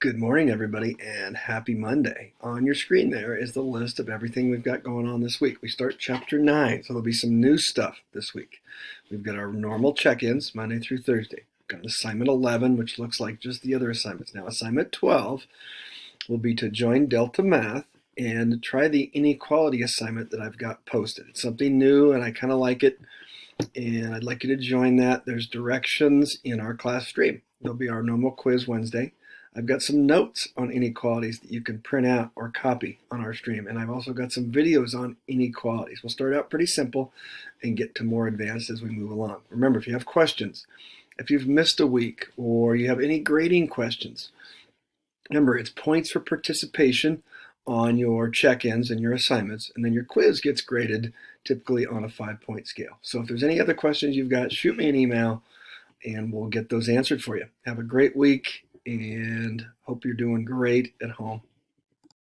Good morning, everybody, and happy Monday. On your screen there is the list of everything we've got going on this week. We start chapter 9, so there'll be some new stuff this week. We've got our normal check-ins Monday through Thursday. We've got assignment 11, which looks like just the other assignments. Now, assignment 12 will be to join Delta Math and try the inequality assignment that I've got posted. It's something new, and I kind of like it, and I'd like you to join that. There's directions in our class stream. There'll be our normal quiz Wednesday. I've got some notes on inequalities that you can print out or copy on our stream. And I've also got some videos on inequalities. We'll start out pretty simple and get to more advanced as we move along. Remember, if you have questions, if you've missed a week, or you have any grading questions, remember, it's points for participation on your check-ins and your assignments, and then your quiz gets graded typically on a 5-point scale. So if there's any other questions you've got, shoot me an email and we'll get those answered for you. Have a great week and hope you're doing great at home.